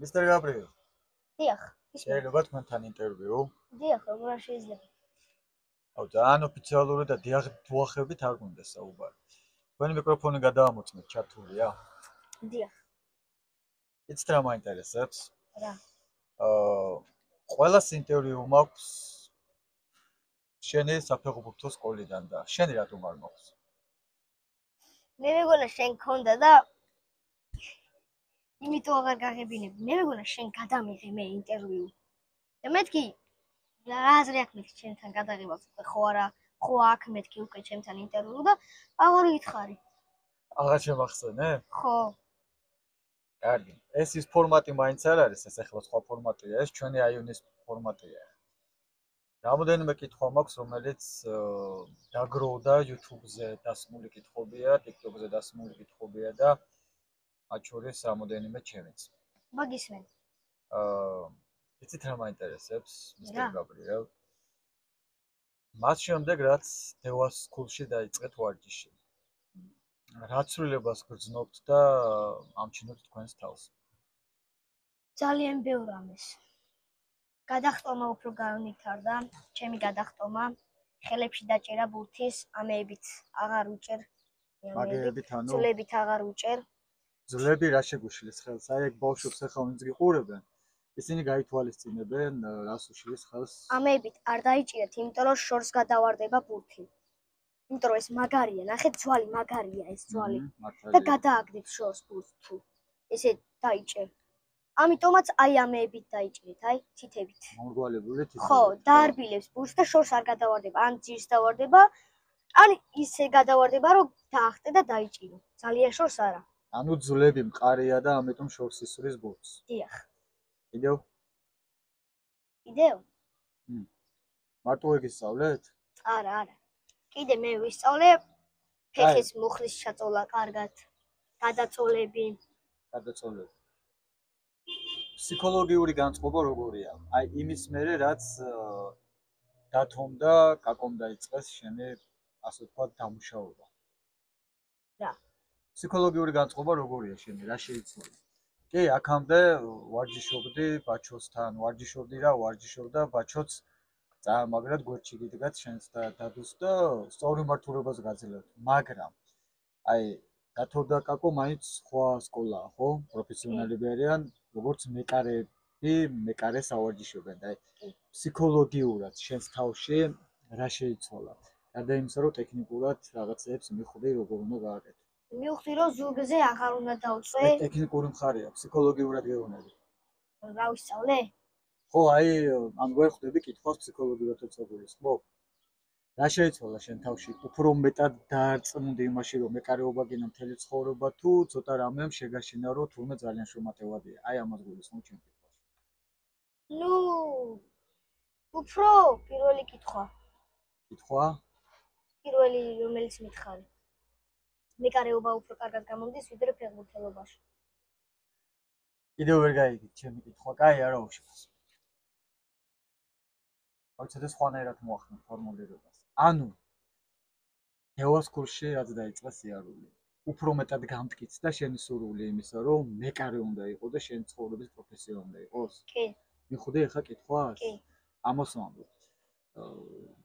Mr. Gabriel, დიახ, შეიძლება თქვენთან ინტერვიუ? დიახ, როგორ არ შეიძლება? აუ, ძალიან ოფიციალური და დიახებით არ გონდა საუბარი. თქვენი მიკროფონი გადაამოწმეთ, ჩართულია? დიახ. იცით რა მაინტერესებს? რა? ყველას ინტერვიუ მაქვს შენი საფეხბურთო სკოლიდან და შენი რატომ არ მაქვს? მე მეგონა შენ გქონდა და იმიტომ აღარ გაღებინებ. მე მეგონა შენ გადამიღე მე ინტერვიუ. და მეთქი რა აზრი აქვს მეთქი ჩემთან გადაღებას უკვე ხო არა? ხო აქ მეთქი უკვე ჩემთან ინტერვიუ და აღარ ვითხარი. აღარ შემახსენე? ხო. კარგი. ეს ის ფორმატი მაინც არ არის, ეს ახლა სხვა ფორმატია, ეს ჩვენი აიონის ფორმატია. რამოდენიმე კითხვა მაქვს, რომელიც დაგროვდა YouTube-ზე დასმული კითხვებია, TikTok-ზე დასმული კითხვებია და მათ შორის რამოდენიმე ჩემიც. მაგისმენ. იცით რა მაინტერესებს, Mr. Gabriel? მას შემდეგ, რაც დევას სკულში დაიწყეთ ვარჯიში. რა ცვლილებას გრძნობთ და ამჩნევთ თქვენს თავს? ძალიან ბევრ ამას. გადახტომა უფრო განვითარდა, ჩემი გადახტომა, ხელებში დაჭერა ბურთის, ამეებით აღარ უჭერ. მაგერებით ანუ ძვლებით აღარ უჭერ. ძვლები რა შეგუშლის ხელს? აი ეგ ბავშვებს ახლა ვინც გიყურებენ, ისინი გაითვალისწინებენ რას უშლის ხელს. ამეებით არ დაიჭირეთ, იმიტომ რომ შორს გადავარდება ბურთი. იმიტომ რომ ეს მაგარია, ნახეთ ძვალი მაგარია ეს ძვალი. და გადააგდეთ შორს ბურთს თუ ესე დაიჭერ. ამიტომაც აი ამეებით დაიჭირეთ, აი თითებით. მომრგვალებული თითები. ხო, დაარბილებს ბურთს და შორს არ გადავარდება, ან ძირს დავარდება, ან ისე გადავარდება, რომ დაახტე და დაიჭირო. ძალიან შორს არა. ანუ ძვლები მყარია და ამიტომ შორს ისვრის ბურთს. დიახ. კიდევ? კიდევ? მარტო ეგ ისწავლეთ? არა, არა. კიდე მე ვისწავლე ფეხის მუხლის ჩაწოლა კარგად, გადაწოლები. გადაწოლები. ფსიქოლოგიური განწყობა როგორია? აი იმის მერე რაც დათომ და კაკომ დაიწყეს შენი, ასე ვთქვათ, დამუშავება. რა? ფსიქოლოგიური განწყობა როგორია შენი? რა შეიცვალა? კი, აქამდე ვარჯიშობდი ბაჩოსთან, ვარჯიშობდა ბაჩოც წარმაგრად გვერდში გიდგათ შენს და დადუს და სწორ მიმართულებას გაძლევთ. მაგრამ აი დათო და კაკო მაინც სხვა სკოლაა, ხო? პროფესიონალები არიან, როგორც მეკარე სავარჯიშობენ და აი ფსიქოლოგიურად შენს თავში რა შეიცვალა? გარდა იმისა, რომ ტექნიკურად რაღაცებს მიხვდი, როგორ უნდა გააკეთო. მივხვდი, რომ ზურგზე აღარ უნდა დავწვე. ტექნიკური მხარეა, ფსიქოლოგიურად გეუბნები. რა ვისწავლე? ხო, აი, ამ ვერ ხვდები კითხვას ფსიქოლოგიურად უწოდებს, ხო? რა შეიცვალა შენ თავში? უფრო მეტად დაარწმუნდი იმაში, რომ მეკარეობა გინდა მთელი ცხოვრება თუ ცოტა რამემ შეგაშინა, რომ თურმე ძალიან შრომატევადია? აი ამას გულისხმობ ჩემ კითხვაში. ნუ უფრო პირველი კითხვა. კითხვა? პირველი რომელიც მითხარი. მეკარეობა უფრო კარგად გამომდის, ვიდრე ფეხბურთელობაში. კიდევ ვერ გაიგეთ ჩემი კითხვა, კაი არა უშავს. აუცილებლად სხვანაირად მოახდინე ფორმულირებას. ანუ დევას კურსში რაც დაიწყეს სიარული. უფრო მეტად გამტკიცდა შენი სურვილი იმისა, რომ მეკარე უნდა იყო და შენი ცხოვრების პროფესია უნდა იყოს? კი. მიხვდი ახლა კითხვას? კი. ამას ვამბობ.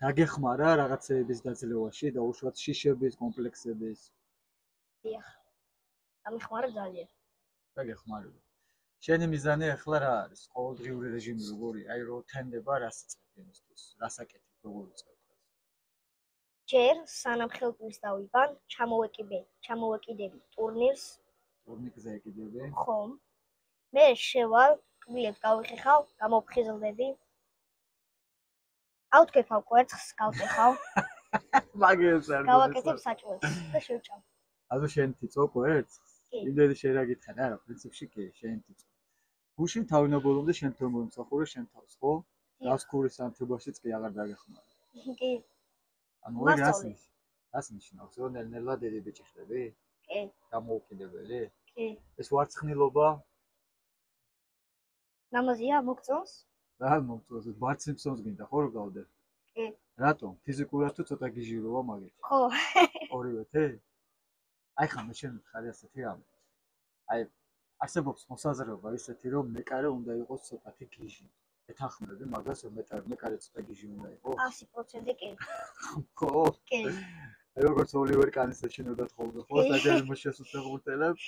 დაგეხმარა რაღაცეების დაძლევაში და უშუალოდ შიშების, კომპლექსების? დიახ. დამეხმარა ძალიან. დაგეხმარება. შენი მიზანი ახლა რა არის? ყოველდღიური რეჟიმი როგორია? აი რო თენდება, რას იწყებ იმისთვის? რას აკეთებ, როგორ იწყებ? ჯერ სანამ ხელფლის დავიბან, ჩამოვეკიდები ტურნირს. ტურნირზე ეკიდები? ხო. მე შევალ, კბილებს გავიხეხავ, გამოფხიზლდები. ავტკეფავ კვერცხს, გავტეხავ. მაგერს არ გავაკეთებ საჭმელს და შევჭამ. ანუ შენ თიწო კვერცხს? კი. იმდენი შენ რა გითხარ? არა, პრინციპში კი, შენ თიწო. გუშინ თავინაბოლომდე შენ თელ მომსახურე შენ თავს, ხო? დასკურის ანთებაშიც კი აღარ დაგეხმარა. კი. ანუ ეგ რას ნიშნავს? რომ ნელ-ნელა დიდი ბიჭი ხდები? კი. დამოუკიდებელი? კი. ეს ვარცხნილობა? ნამაზია მოგწონს? რა მოგწონს? ბარც სიმფსონს გინდა ხო რომ გავდე? კი. რატომ? ფიზიკურად თუ ცოტა გიჟიროა მაგეთი? ხო. ორივე თე? აი ხა მე შენ მითხარი ასეთი რამე. აი არსებობს მოსაზრება ისეთი, რომ მეკარე უნდა იყოს ცოტათი გიჟი. ეთანხმები მაგას, რომ მეკარე ცოტა გიჟი უნდა იყოს? 100% კი. ხო. კი. როგორც ოლივერ კანის ეშინოდათ ხოლმე, ხო, საჯარიმო შესუსტებულებს,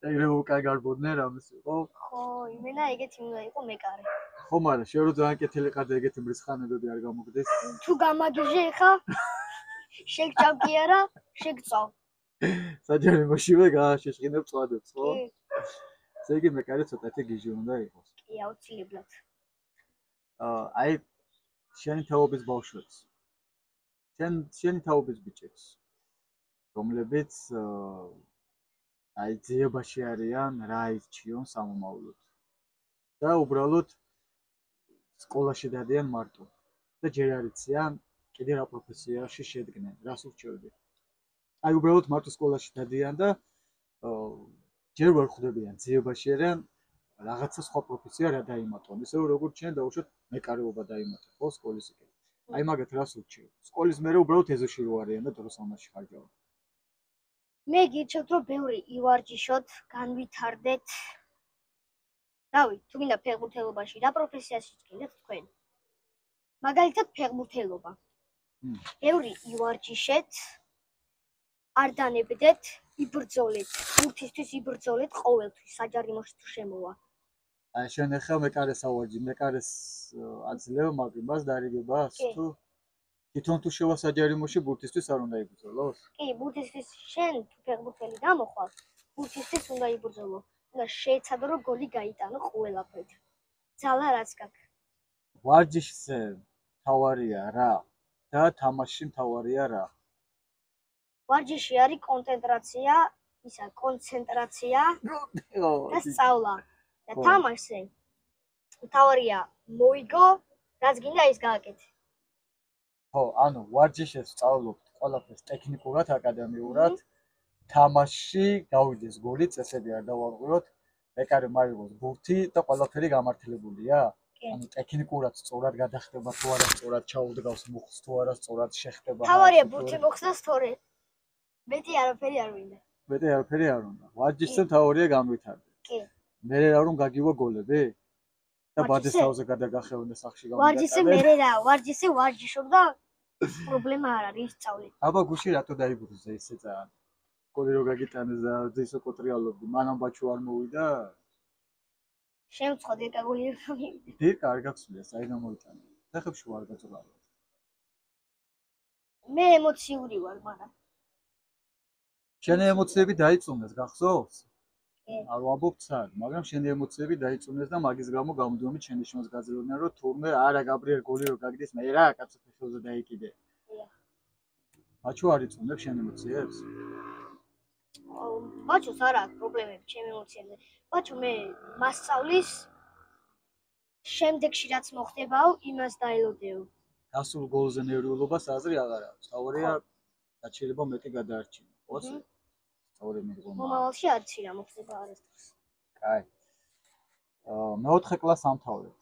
ეგრე უკან გარბოდნენ რამის იყო? ხო, იმენა ეგეთი უნდა იყო მეკარე. ხო, მაგრამ შენ რო ძალიან კეთილი ყადა ეგეთი მრისხანებები არ გამოგდეს. თუ გამაგიჟე ხა შეგჭავ კი არა, შეგწავ. საჯარიმოშივე გააშეშყინებ წვადებს, ხო? კი. ესე იგი მეკარე ცოტათი გიჟი უნდა იყოს. კი, აუცილებლად. აი შენი თაობის ბავშვებს. შენი თაობის ბიჭებს, რომლებიც აი ძიებაში არიან, რა ირჩიონ სამომავლოდ. და უბრალოდ სკოლაში დადიან მარტო. და ჯერ არ იციან კიდე რა პროფესიაში შედგნენ, რას ურჩევდნენ. აი უბრალოდ მარტო სკოლაში დადიან და ჯერ ვერ ხვდებიან ძიებაში არიან რაღაცა სხვა პროფესია რა დაიმატონ. ისე როგორც ჩვენ დავუშვათ მეკარეობა დაიმატა, ხო, სკოლის იქ. აი მაგათ რას ურჩევ. სკოლის მერე უბრალოდ ეზოში რო არიან და დროს ამაში ხარჯავენ. მე გირჩევთ რომ ბევრი ივარჯიშოთ, განვითარდეთ. რავი, თუ გინდა ფეხბურთელობაში რა პროფესიაში გინდათ თქვენ? მაგალითად ფეხბურთელობა. ბევრი ივარჯიშეთ, არ დანებდეთ, იბრძოლეთ, ბურთისთვის იბრძოლეთ ყოველთვის, საჯარიმოში თუ შემოვა. აი შენ ახლა მეკარეს ავარჯი, მეკარეს აძლევ მაგებას დარიგებას თუ თვითონ თუ შევა საჯარიმოში ბურთისთვის არ უნდა იბრძოლოს? კი, ბურთისთვის შენ თუ ფეხბურთელი დამოხვალ, ბურთისთვის უნდა იბრძოლო. უნდა შეეცადო რომ გოლი გაიტანო ყველაფრით. ძალა რაც გაქვს. ვარჯიშზე თავარია რა და თამაშში თავარია რა? ვარჯიში არის კონცენტრაცია და სწავლა. და თამაშზე თავარია მოიგო, რაც გინდა ის გააკეთე. ხო, ანუ ვარჯიშებს სწავლობთ ყველაფერს ტექნიკურად, აკადემიურად, თამაშში გავიდეს გოლი, წესები არ დავარღვიოთ, მეკარე მაიღოს ბურთი და ყველაფერი გამართლებულია? ანუ ტექნიკურად სწორად გადახდება თუ არა სწორად ჩაუდგავს მუხლს თუ არა სწორად შეხდება. თავარია ბურთი მოხსნას თორე. მეტი არაფერი არ უნდა. მეტი არაფერი არ უნდა. ვარჯიშზე თავარია განვითარდა. კი. მერე რა რომ გაგივა გოლები? და ბადეს თავზე გადაგახევინე სახში გამიგატანე. ვარჯიშზე მერე რა, ვარჯიშზე ვარჯიშობ და პრობლემა არ არის, სწავლე. აბა გუში რატო დაიბრუნე ესე ძალიან? გოლი რო გაგიტანეს და ისო კოტრიალობდი, მანამ ბაჩუ არ მოვიდა? შემწყო დირკა გოლი რო მივიდა. დირკა არ გაგსულია, საიდან მოიტანე? ფეხებში ვარ გაწოლავ. მე ემოციური ვარ, მაგრამ შენი ემოციები დაიწუნეს, გახსოვს? არ ვამბობ ცარ, მაგრამ შენი ემოციები დაიწუნეს და მაგის გამო გამოდიომით შენი შემოს გაძლევდნენ, რომ თურმე არა გაბრიელ გოლი რო გაგდეს, მე რა კაცო ფეხებზე დაიკიდე. ბაჩუ არ იწუნებს შენ ემოციებს? ბაჩუს არ აქვს პრობლემები ჩემ ემოციებზე. ბაჩუ მე მასწავლის შემდეგში რაც მოხდებაო, იმას დაელოდეო. გასულ გოლზე ნერვიულობას აზრი აღარ აქვს. თავარია გაჩერება მეტი გადაარჩინა, ხო? მომავალში არც რა მოხდება არასდროს. კაი. მეოთხე კლასს ამთავრებ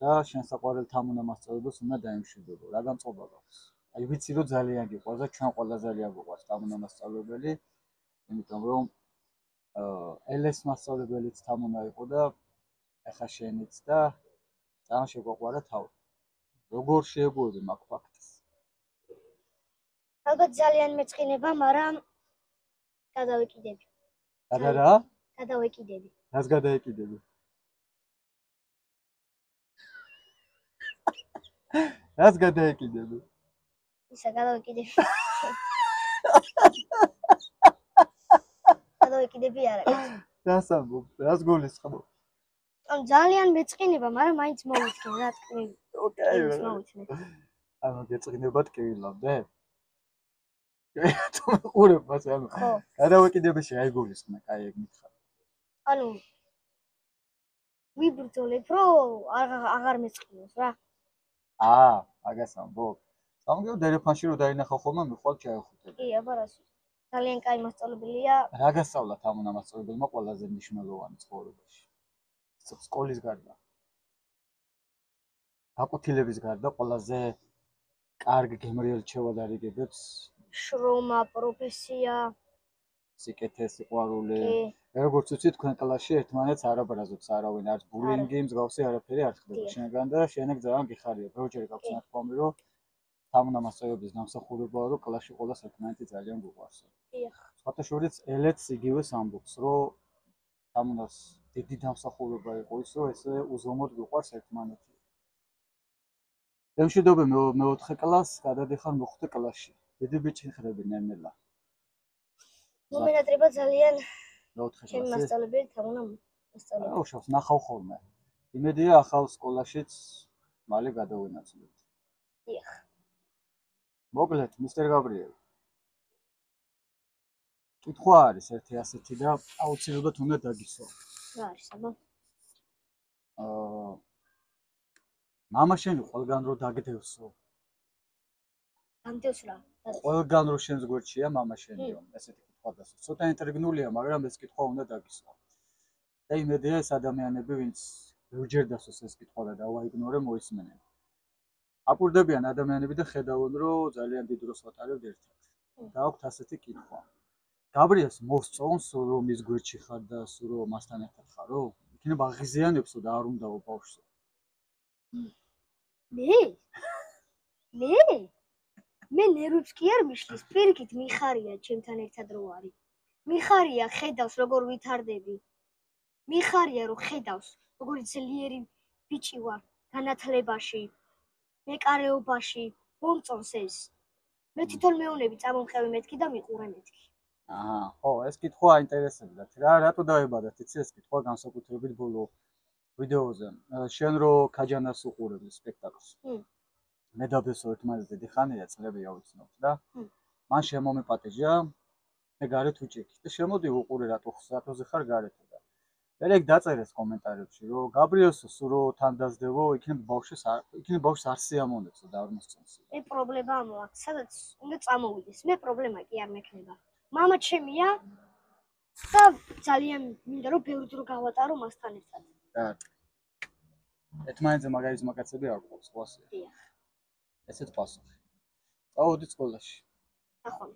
და შენ საყვარელ თანამასწავლებელს უნდა დაემშვიდობო. რა განწყობა გაქვს? აი ვიცი რომ ძალიან გიყვარს და ჩვენ ყველა ძალიან გვყვარს თანამასწავლებელი, იმიტომ რომ ელეს მასწავლებელიც თანამა იყო და ახლა შენიც და ძალიან შეგვაყვარა თავი. როგორ შეეგუები მაგ ფაქტს? ალბათ ძალიან მეწყინება, მაგრამ გადავეკიდები. გადა რა? გადავეკიდები. რას გადაეკიდები? რას გადაეკიდები? ისა გადავეკიდები. გადავეკიდები არა. რას ამბობ? რას გულისხმობ? ძალიან მეწყინება, მაგრამ მაინც მოვიწყენ, რა თქმა უნდა. ოკეი. ანუ გეწყინებათ კევილამდე? ყურებ მას ანუ. გადავეკიდებაში აი გულისხმე, კაი ეგ მითხარ. ანუ ვიბრძოლებ, რომ აღარ მეწყინოს რა. მაგას ამბობ. სამგეო დერეფანში რო დაინახო ხოლმე მიხვალ ჩაეხუტები. კი, აბა რას. ძალიან კაი მასწავლებელია. რა გასწავლა თანამასწავლებელმა ყველაზე მნიშვნელოვანი ცხოვრებაში? სკოლის გარდა. გაკვეთილების გარდა ყველაზე კარგ გემრიელ ჩევადარიგებებს შრომა, პროფესია. სიკეთე, სიყვარული. კი. როგორც ვიცი, თქვენ კლასში ერთმანეთს არ აბრაზობს არავინ, არც ბულინგი, მსგავსი არაფერი არ ხდება შენგან და შენგ ძალიან გიხარია. ბევრჯერ გაქვს ნათქვამი, რომ თანამასწავლებლების დამსახურებაა, რომ კლასში ყველას ერთმანეთი ძალიან გვიყვარს. დიახ. სხვათა შორის ელეც იგივეს ამბობს, რომ თამუნას დიდი დამსახურება იყო ის, რომ ესე უზომოდ გვიყვარს ერთმანეთი. ემშვიდობე მეოთხე კლასს, გადადიხარ მეხუთე კლასში. დიდი ბიჭი ხდები ნელ-ნელა. მომენატრება ძალიან მეოთხე ჩემი კლასი. მასწავლებელი თამუნა მასწავლებელი. აუ, შავს ნახავ ხოლმე. იმედია ახალ სკოლაშიც მალე გადავინაცვლებთ. დიახ. მოგლეთ, მისტერ გაბრიელი. კითხვა არის ერთი ასეთი და აუცილებლად უნდა დაგისვა. რა არის აბა? მამა შენი ყველგან რო დაგდევსო. გამდევს რა? ყველგან რო შენს გვერდშია მამა შენიო, ესეთი კითხვა დასვა. ცოტა ინტრიგნულია, მაგრამ ეს კითხვა უნდა დაგისვა. და იმედია ეს ადამიანები, ვინც ბევრჯერ დასვეს ეს კითხვა და დავაიგნორე, მოისმენენ. აკვირდებიან ადამიანები და ხედავენ, რომ ძალიან დიდ დროს ვატარებთ ერთად. და აქვთ ასეთი კითხვა. გაბრიელს მოსწონს, რომ ის გვერდში ხარ და სულ რომ მასთან ერთად ხარო? იქნება აღიზიანებსო და არ უნდაო ბავშვსო. მე ნერვებს კი არ მიშლის, პირიქით მიხარია ჩემთან ერთად რო არის. მიხარია ხედავს როგორ ვითარდები. მიხარია რომ ხედავს როგორ ძლიერი ბიჭი ვარ განათლებაში, მეკარეობაში, მომწონს ეს. მე თვითონ მეუნები წამომხევი მეთქი და მიყურე მეთქი. ხო, ეს კითხვა აინტერესებდათ. რატო დაებადათ, იცი ეს კითხვა განსაკუთრებით ბოლო ვიდეოზე. შენ რო ქაჯანას უყურებდი სპექტაკლს. მე დაბესო ერთმანეთს დიდი ხანია წლები ავიცნობთ და მან შემომიპატეჟა მე გარეთ უჭიქი და შემოდი უყურე რატოზე ხარ გარეთ და მე ეგ დაწერეს კომენტარებში რომ გაბრიელსო სულ რო თან დაძდევო იქნებ ბავშვს არ სიამოვნებსო და არ მოსწონს. მე პრობლემა მაქვს, სადაც უნდა წამოვიდეს. მე პრობლემა კი არ მექნება. მამა ჩემია და ძალიან მინდა რომ ბევრი დრო გავატარო მასთან ერთად. ერთმანეთზე მაგარი ზმაკაცები არ გვყავს ყვასი. დიახ. ესეც პასუხი. წავედით სკოლაში. ახლა